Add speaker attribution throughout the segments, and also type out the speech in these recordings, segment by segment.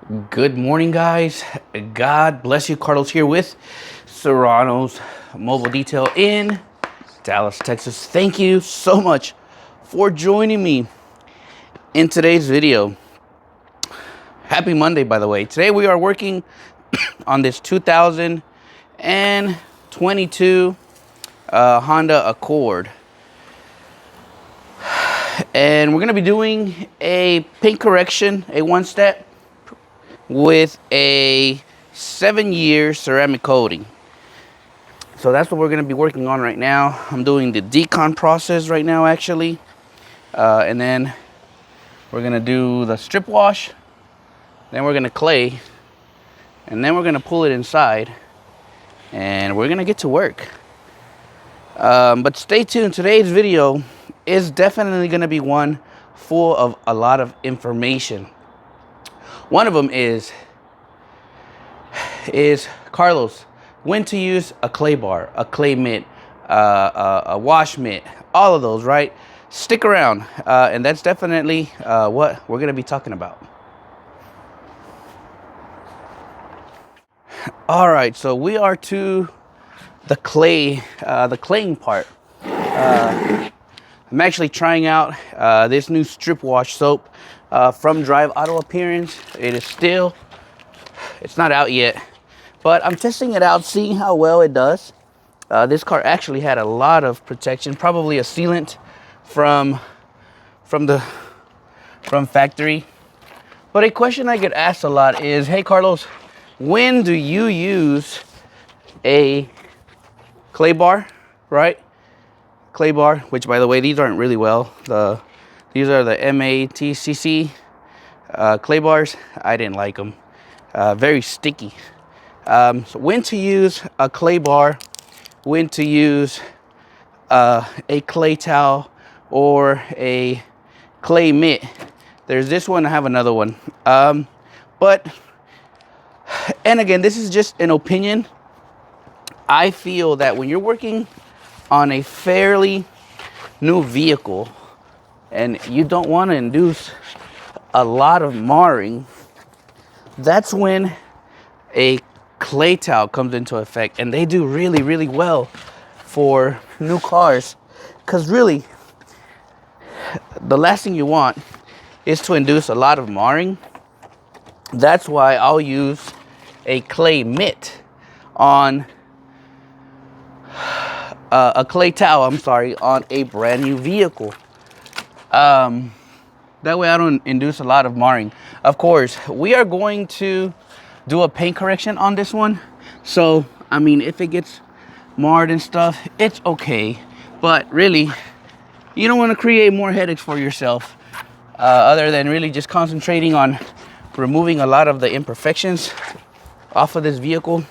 Speaker 1: Good morning, guys. God bless you. Carlos here with Serranos Mobile Detail in Dallas, Texas. Thank you so much for joining me in today's video. Happy Monday, by the way. Today we are working on this 2022 Honda Accord. And we're going to be doing a paint correction, a one-step, with a 7-year ceramic coating. So that's what we're going to be working on right now. I'm doing the decon process right now, actually. And then we're going to do the strip wash. Then we're going to clay. And then we're going to pull it inside. And we're going to get to work. But stay tuned. Today's video is definitely going to be one full of a lot of information. One of them is Carlos, when to use a clay bar, a clay mitt, a wash mitt, all of those, right? Stick around, and that's definitely what we're gonna be talking about. All right, so we are to the claying part. I'm actually trying out this new strip wash soap from Drive Auto Appearance. It's not out yet, but I'm testing it out, seeing how well it does. This car actually had a lot of protection, probably a sealant from factory. But a question I get asked a lot is, hey Carlos, when do you use a clay bar, right? Clay bar, which by the way, these aren't really well. These are the MATCC clay bars. I didn't like them. Very sticky. So when to use a clay bar, when to use a clay towel or a clay mitt. There's this one, I have another one. And again, this is just an opinion. I feel that when you're working on a fairly new vehicle and you don't want to induce a lot of marring, that's when a clay towel comes into effect, and they do really, really well for new cars, because really the last thing you want is to induce a lot of marring. That's why I'll use a clay mitt on a clay towel, on a brand new vehicle. That way I don't induce a lot of marring. Of course, we are going to do a paint correction on this one. So, I mean, if it gets marred and stuff, it's okay. But really, you don't want to create more headaches for yourself, other than really just concentrating on removing a lot of the imperfections off of this vehicle.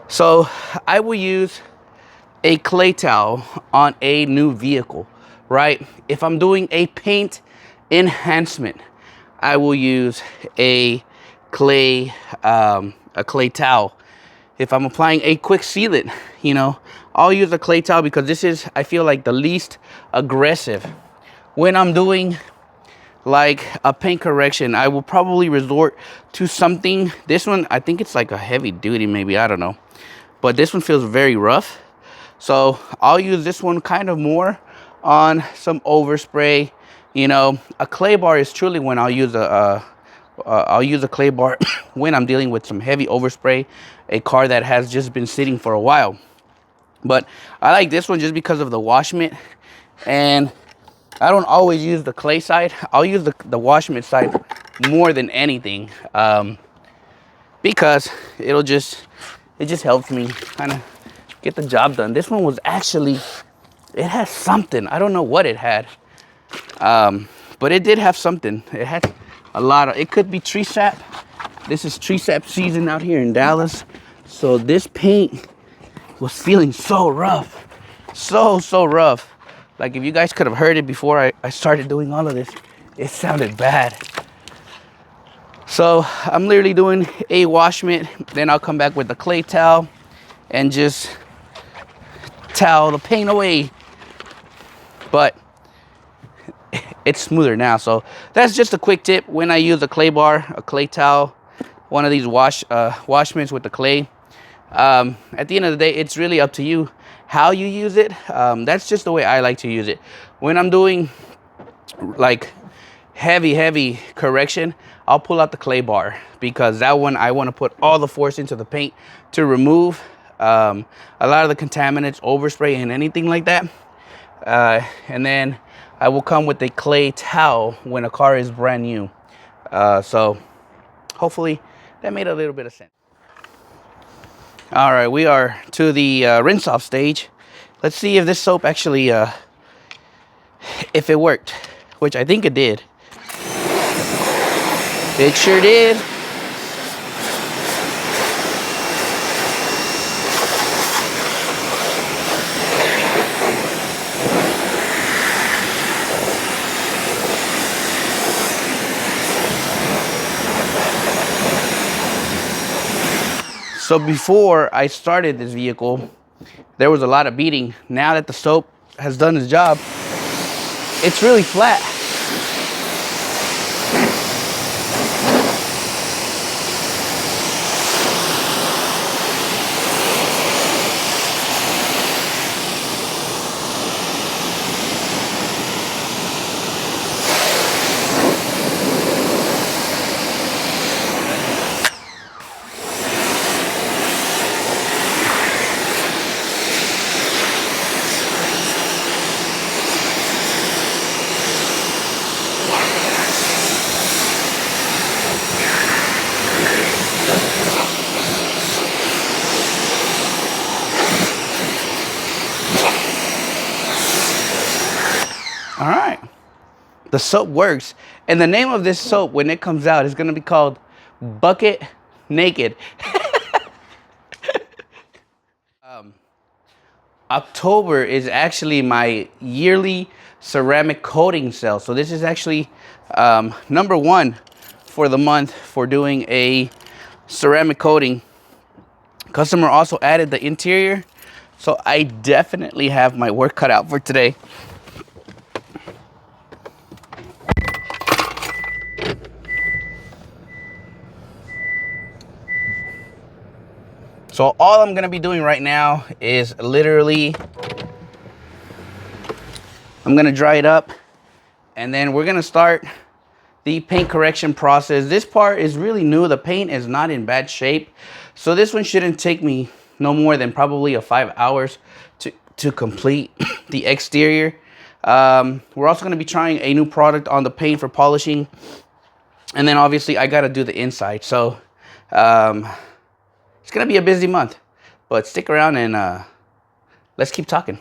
Speaker 1: So I will use a clay towel on a new vehicle, right? If I'm doing a paint enhancement, I will use a clay towel. If I'm applying a quick sealant, I'll use a clay towel, because this is, I feel like, the least aggressive. When I'm doing like a paint correction, I will probably resort to something. This one, I think it's like a heavy duty, maybe, I don't know, but this one feels very rough. So I'll use this one kind of more on some overspray. A clay bar is truly when I'll use a clay bar when I'm dealing with some heavy overspray, a car that has just been sitting for a while. But I like this one just because of the wash mitt, and I don't always use the clay side. I'll use the wash mitt side more than anything, because it just helps me kind of get the job done. This one was actually, it has something. I don't know what it had, but it did have something. It had a lot of, it could be tree sap. This is tree sap season out here in Dallas. So this paint was feeling so rough, so rough. Like, if you guys could have heard it before I started doing all of this, it sounded bad. So I'm literally doing a wash mitt, then I'll come back with the clay towel and just towel the paint away. But it's smoother now. So that's just a quick tip. When I use a clay bar, a clay towel, one of these wash mitts with the clay, at the end of the day, it's really up to you how you use it. That's just the way I like to use it. When I'm doing like heavy correction, I'll pull out the clay bar, because that one I want to put all the force into the paint to remove a lot of the contaminants, overspray, and anything like that. And then I will come with a clay towel when a car is brand new. So hopefully that made a little bit of sense. All right, we are to the rinse off stage. Let's see if this soap actually, if it worked, which I think it did. It sure did. So before I started this vehicle, there was a lot of beating. Now that the soap has done its job, it's really flat. All right, the soap works. And the name of this soap, when it comes out, is gonna be called Bucket Naked. October is actually my yearly ceramic coating sale. So this is actually number one for the month for doing a ceramic coating. Customer also added the interior. So I definitely have my work cut out for today. So all I'm gonna be doing right now is literally, I'm gonna dry it up, and then we're gonna start the paint correction process. This part is really new. The paint is not in bad shape. So this one shouldn't take me no more than probably 5 hours to complete the exterior. We're also gonna be trying a new product on the paint for polishing. And then obviously I gotta do the inside. So it's gonna be a busy month, but stick around and let's keep talking.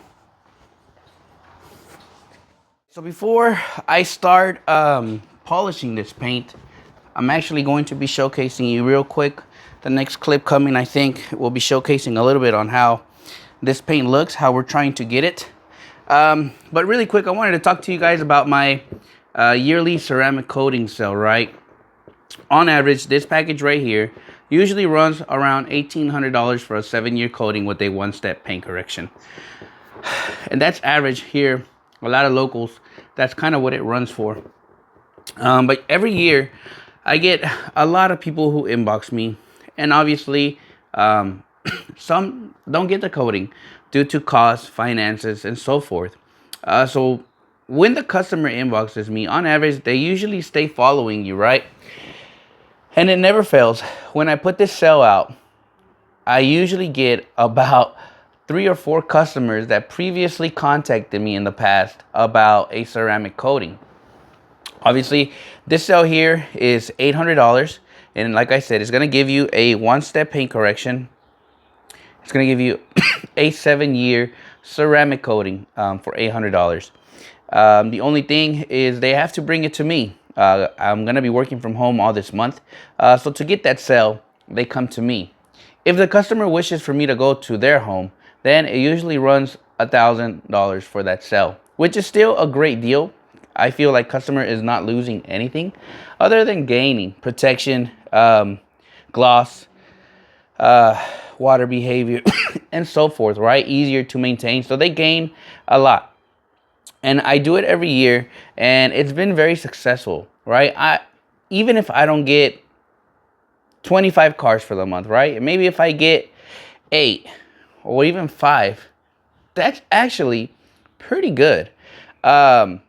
Speaker 1: So before I start polishing this paint, I'm actually going to be showcasing you real quick. The next clip coming, I think, will be showcasing a little bit on how this paint looks, how we're trying to get it. But really quick, I wanted to talk to you guys about my yearly ceramic coating sale, right? On average, this package right here usually runs around $1,800 for a 7-year coating with a 1-step paint correction. And that's average here. A lot of locals, that's kind of what it runs for. But every year, I get a lot of people who inbox me. And obviously, some don't get the coating due to cost, finances, and so forth. So when the customer inboxes me, on average, they usually stay following you, right? And it never fails. When I put this sale out, I usually get about 3 or 4 customers that previously contacted me in the past about a ceramic coating. Obviously, this sale here is $800. And like I said, it's going to give you a 1-step paint correction. It's going to give you a 7-year ceramic coating for $800. The only thing is they have to bring it to me. I'm going to be working from home all this month. So to get that sale, they come to me. If the customer wishes for me to go to their home, then it usually runs $1,000 for that sale, which is still a great deal. I feel like customer is not losing anything other than gaining protection, gloss, water behavior, and so forth, right? Easier to maintain. So they gain a lot. and I do it every year, and it's been very successful, right? Even if I don't get 25 cars for the month, right? Maybe if I get 8 or even 5, that's actually pretty good. Um,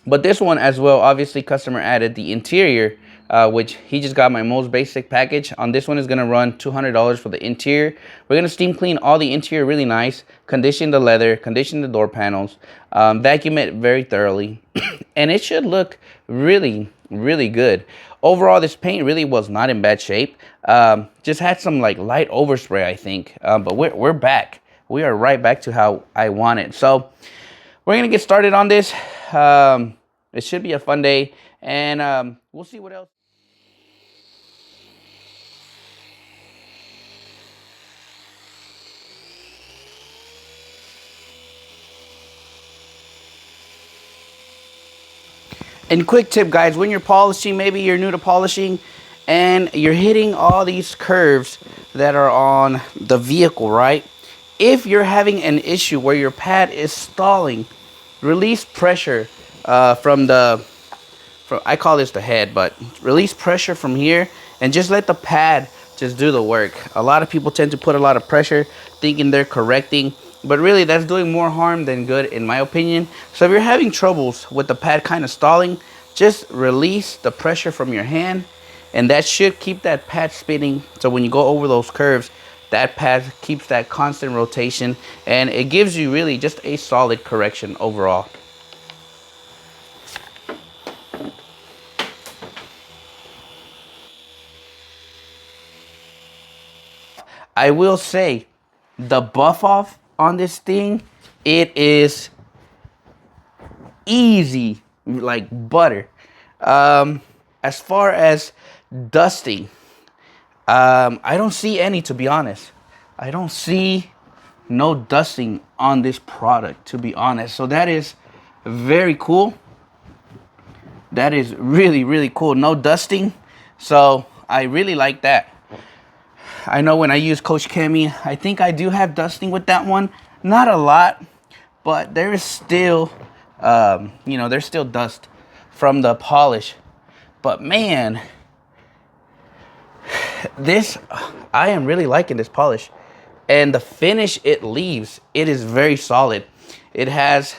Speaker 1: but this one as well, obviously customer added the interior, which he just got my most basic package. On this one is gonna run $200 for the interior. We're gonna steam clean all the interior really nice, condition the leather, condition the door panels, vacuum it very thoroughly, and it should look really, really good. Overall, this paint really was not in bad shape. Just had some like light overspray, I think, but we're back. We are right back to how I want it. So we're gonna get started on this. It should be a fun day, and we'll see what else. And quick tip, guys, when you're polishing, maybe you're new to polishing and you're hitting all these curves that are on the vehicle, right? If you're having an issue where your pad is stalling, release pressure from the, I call this the head, but release pressure from here and just let the pad just do the work. A lot of people tend to put a lot of pressure thinking they're correcting, but really that's doing more harm than good in my opinion. So if you're having troubles with the pad kind of stalling, just release the pressure from your hand, and that should keep that pad spinning. So when you go over those curves, that pad keeps that constant rotation, and it gives you really just a solid correction overall. I will say the buff off on this thing, it is easy like butter. As far as dusting, I don't see any, to be honest. I don't see no dusting on this product, to be honest. So that is very cool. That is really, really cool. No dusting. So I really like that. I know when I use Coach Kemi, I think I do have dusting with that one. Not a lot, but there is still, there's still dust from the polish. But man, I am really liking this polish. And the finish it leaves, it is very solid. It has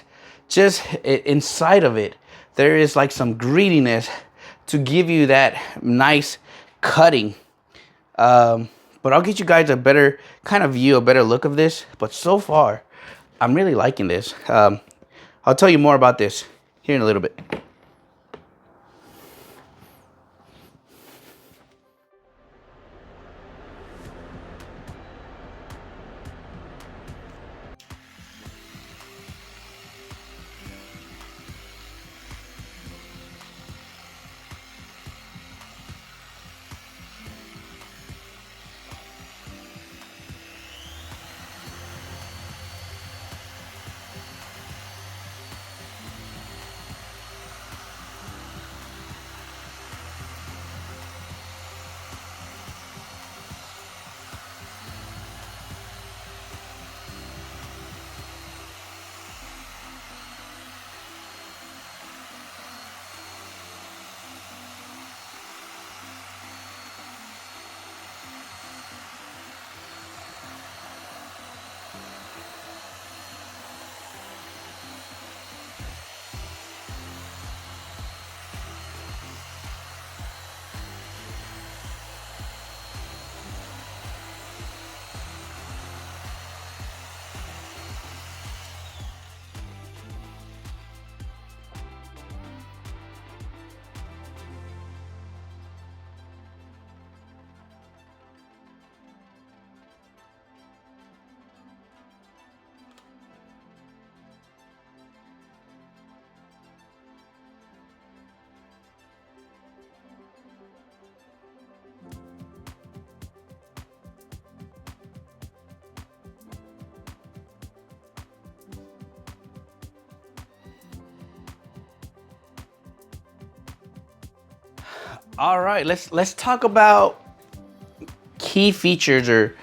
Speaker 1: just inside of it, there is like some greediness to give you that nice cutting. But I'll get you guys a better kind of view, a better look of this. But so far, I'm really liking this. I'll tell you more about this here in a little bit. All right, let's talk about key features or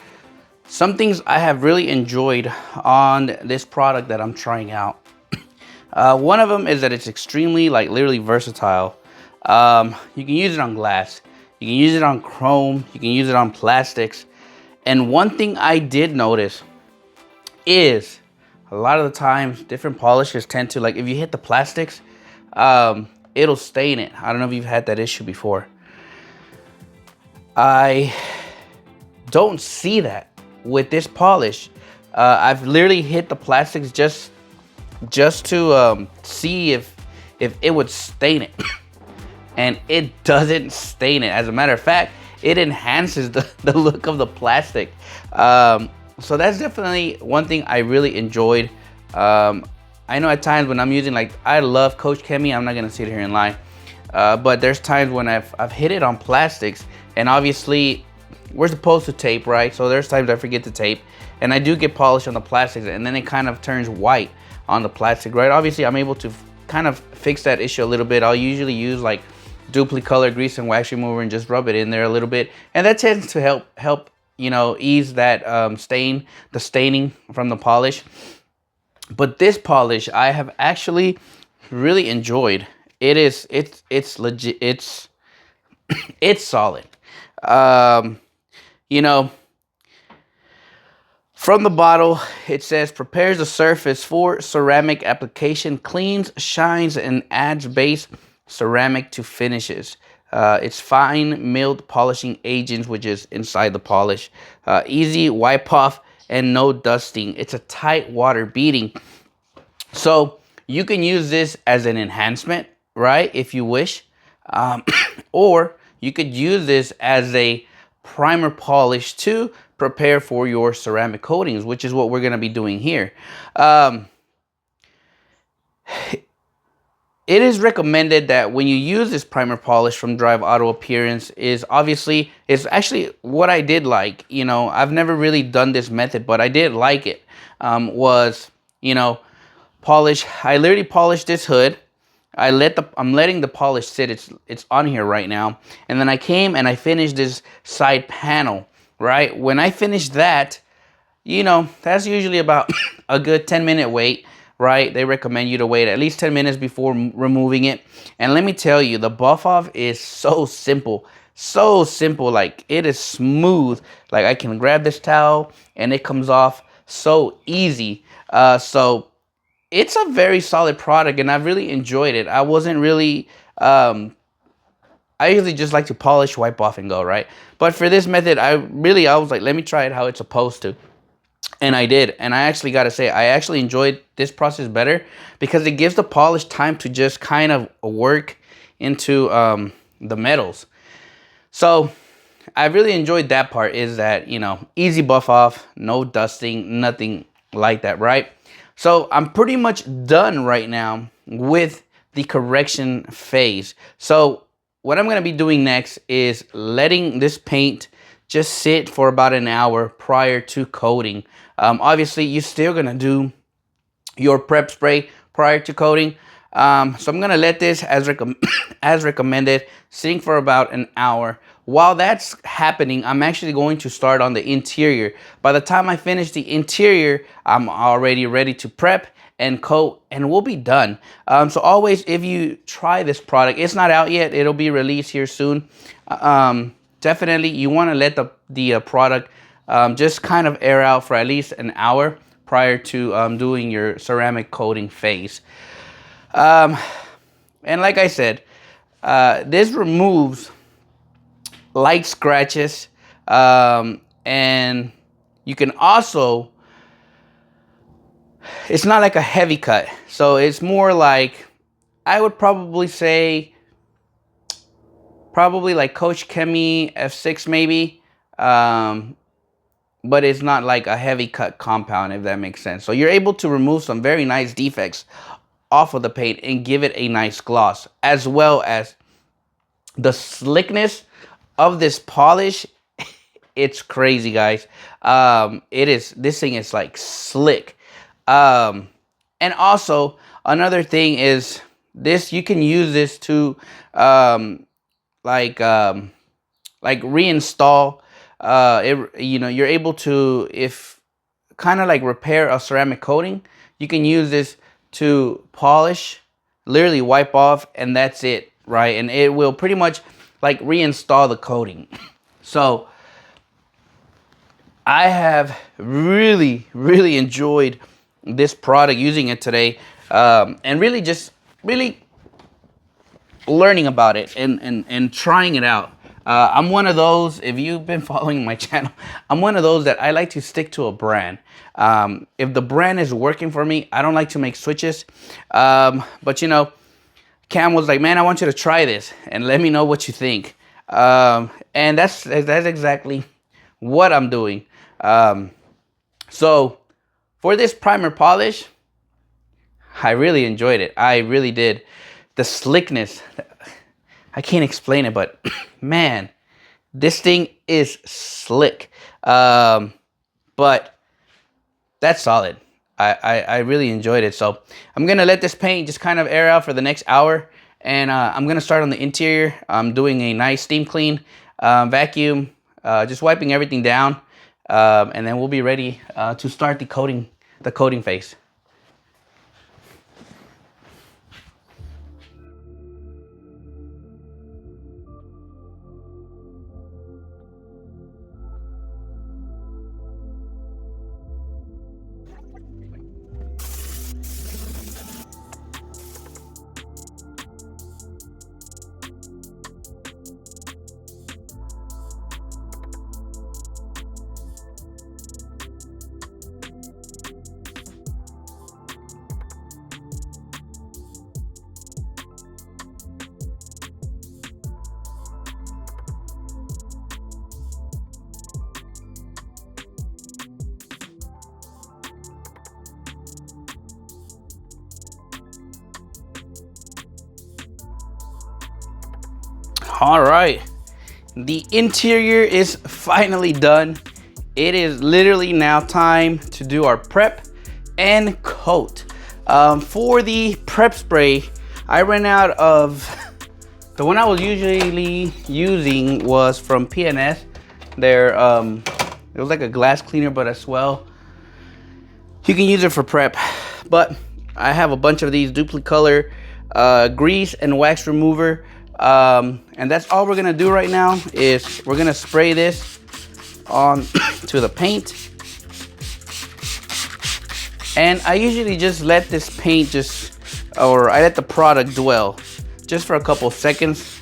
Speaker 1: some things I have really enjoyed on this product that I'm trying out. One of them is that it's extremely, like, literally versatile. You can use it on glass, you can use it on chrome, you can use it on plastics. And one thing I did notice is a lot of the times different polishes tend to, like, if you hit the plastics, it'll stain it. I don't know if you've had that issue before. I don't see that with this polish. I've literally hit the plastics just to see if it would stain it. And it doesn't stain it. As a matter of fact, it enhances the look of the plastic. So that's definitely one thing I really enjoyed. I know at times when I'm using, like, I love Coach Chemi, I'm not gonna sit here and lie. But there's times when I've hit it on plastics, and obviously we're supposed to tape, right? So there's times I forget to tape, and I do get polish on the plastics, and then it kind of turns white on the plastic, right? Obviously I'm able to kind of fix that issue a little bit. I'll usually use like dupli-color grease and wax remover and just rub it in there a little bit, and that tends to help you know, ease that the staining from the polish. But this polish I have actually really enjoyed. It's legit. It's solid. You know, from the bottle it says prepares the surface for ceramic application, cleans, shines, and adds base ceramic to finishes. It's fine milled polishing agents, which is inside the polish. Easy wipe off and no dusting. It's a tight water beading. So you can use this as an enhancement, right, if you wish. Or you could use this as a primer polish to prepare for your ceramic coatings, which is what we're going to be doing here. It is recommended that when you use this primer polish from Drive Auto Appearance, is obviously, it's actually what I did like. You know, I've never really done this method, but I did like it. Was, you know, polish. I literally polished this hood. I'm letting the polish sit. It's on here right now. And then I came and I finished this side panel, right? When I finished that, you know, that's usually about a good 10-minute wait, right? They recommend you to wait at least 10 minutes before removing it. And let me tell you, the buff off is so simple. So simple. Like, it is smooth. Like, I can grab this towel and it comes off so easy. So it's a very solid product, and I've really enjoyed it. I wasn't really, I usually just like to polish, wipe off, and go, right? But for this method, I was like, let me try it how it's supposed to. And I did. And I actually got to say, I actually enjoyed this process better because it gives the polish time to just kind of work into the metals. So I really enjoyed that part, is that, you know, easy buff off, no dusting, nothing like that, right? So I'm pretty much done right now with the correction phase. So what I'm going to be doing next is letting this paint just sit for about an hour prior to coating. Obviously, you're still going to do your prep spray prior to coating. So I'm going to let this, as recommended, sitting for about an hour. While that's happening, I'm actually going to start on the interior. By the time I finish the interior, I'm already ready to prep and coat, and we'll be done. So always, if you try this product, it's not out yet. It'll be released here soon. Definitely, you want to let the product just kind of air out for at least an hour prior to doing your ceramic coating phase. And like I said, this removes light scratches, and you can also, it's not like a heavy cut, so it's more like, I would probably say like Coach Chemi F6 maybe, but it's not like a heavy cut compound, if that makes sense. So you're able to remove some very nice defects off of the paint and give it a nice gloss, as well as the slickness of this polish. It's crazy, guys. This thing is like slick. And also another thing is this, you can use this to like reinstall it. You know, you're able to, if kind of like repair a ceramic coating, you can use this to polish, literally wipe off, and that's it, right? And it will pretty much like reinstall the coating. So I have really enjoyed this product, using it today, and really just really learning about it and trying it out. I'm one of those, if you've been following my channel, I'm one of those that I like to stick to a brand. If the brand is working for me, I don't like to make switches. But you know, Cam was like, man, I want you to try this and let me know what you think. And that's exactly what I'm doing. So for this primer polish, I really enjoyed it. I really did. The slickness, I can't explain it, but man, this thing is slick. But that's solid. I really enjoyed it. So I'm gonna let this paint just kind of air out for the next hour, and I'm gonna start on the interior. I'm doing a nice steam clean, vacuum, just wiping everything down, and then we'll be ready to start the coating phase. All right, the interior is finally done. It is literally now time to do our prep and coat. For the prep spray, I ran out of, the one I was usually using was from PNS. It was like a glass cleaner, but as well, you can use it for prep. But I have a bunch of these Duplicolor grease and wax remover. And that's all we're gonna do right now, is we're gonna spray this on to the paint. And I usually just let this paint I let the product dwell just for a couple seconds.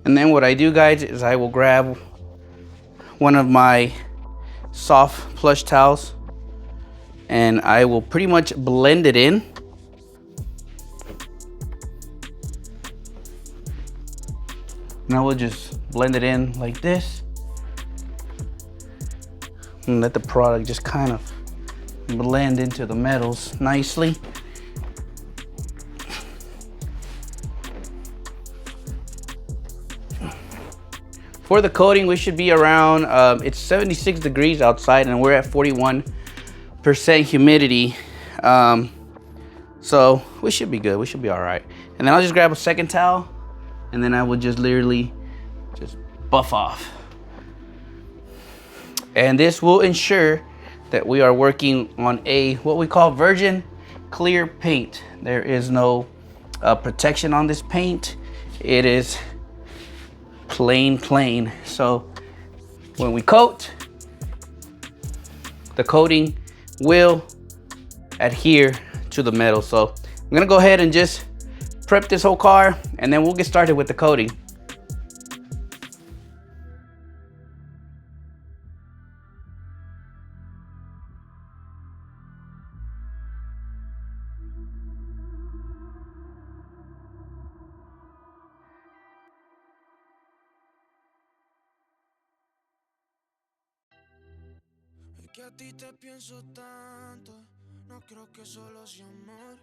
Speaker 1: And then what I do, guys, is I will grab one of my soft plush towels and I will pretty much blend it in. And I will just blend it in like this and let the product just kind of blend into the metals nicely. For the coating, we should be around, it's 76 degrees outside and we're at 41% humidity. So we should be good, we should be all right. And then I'll just grab a second towel and then I will just literally just buff off. And this will ensure that we are working on what we call virgin clear paint. There is no protection on this paint. It is plain. So when we coat, the coating will adhere to the metal. So I'm gonna go ahead and just prep this whole car and then we'll get started with the coating.
Speaker 2: Que a ti te pienso tanto, no creo que solo sea amor.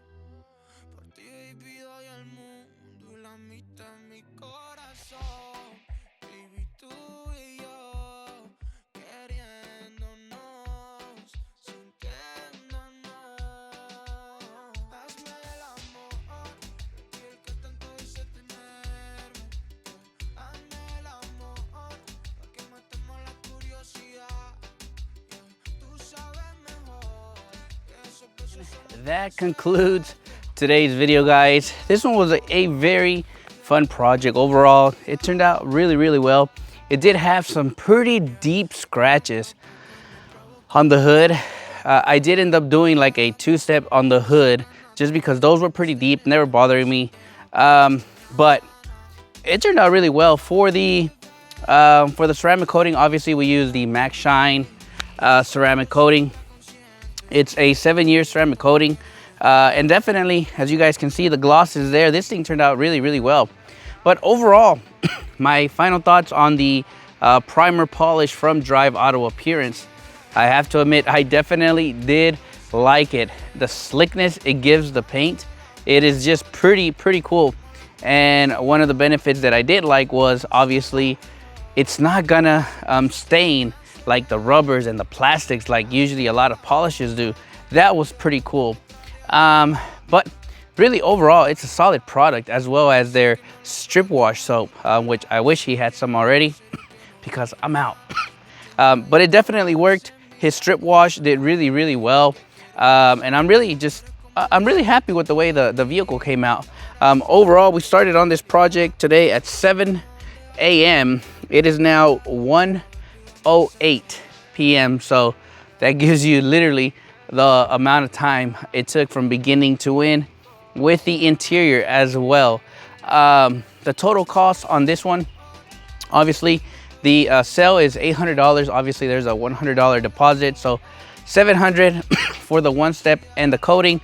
Speaker 2: Por ti, baby, doy el mundo y la mitad en mi corazón. Baby, tú y yo, queriéndonos, sintiéndonos. Hazme el amor, y el que tanto dice tenerme. Hazme el amor, pa' que matemos la curiosidad.
Speaker 1: that concludes today's video, guys. This one was a very fun project overall. It turned out really well. It did have some pretty deep scratches on the hood. I did end up doing like a two-step on the hood just because those were pretty deep, never bothering me. But it turned out really well. For the ceramic coating, obviously we use the Max Shine ceramic coating. It's a 7-year ceramic coating, and definitely, as you guys can see, the gloss is there. This thing turned out really well. But overall, my final thoughts on the primer polish from Drive Auto appearance, I have to admit, I definitely did like it. The slickness it gives the paint, it is just pretty cool. And one of the benefits that I did like was, obviously, it's not gonna stain like the rubbers and the plastics like usually a lot of polishes do. That was pretty cool. But really overall, it's a solid product, as well as their strip wash soap, which I wish he had some already because I'm out. But it definitely worked. His strip wash did really well. And I'm really happy with the way the vehicle came out. Overall, we started on this project today at 7 a.m. It is now 1:08 p.m. So that gives you literally the amount of time it took from beginning to end, with the interior as well. The total cost on this one, obviously the sale is $800. Obviously there's a $100 deposit, so $700 for the one step and the coating,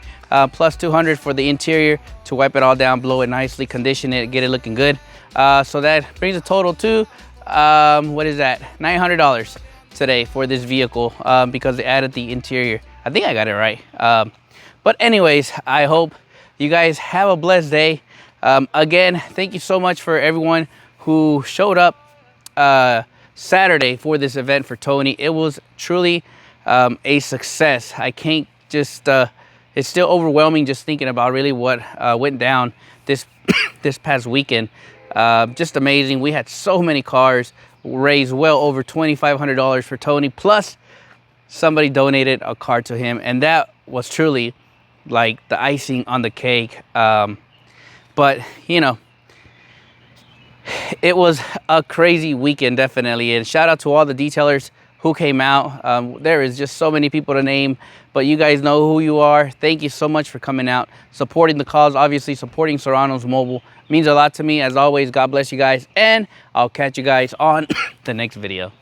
Speaker 1: plus $200 for the interior to wipe it all down, blow it nicely, condition it, get it looking good. So that brings the total to what is that, $900 today for this vehicle, because they added the interior. I think I got it right. But anyways, I hope you guys have a blessed day. Again, thank you so much for everyone who showed up Saturday for this event for Tony. It was truly a success. I can't just it's still overwhelming just thinking about really what went down this this past weekend. Just amazing. We had so many cars, raised well over $2,500 for Tony, plus somebody donated a car to him, and that was truly like the icing on the cake. But you know, it was a crazy weekend, definitely. And shout out to all the detailers who came out. There is just so many people to name, but you guys know who you are. Thank you so much for coming out, supporting the cause. Obviously, supporting Serranos Mobile means a lot to me. As always, God bless you guys, and I'll catch you guys on the next video.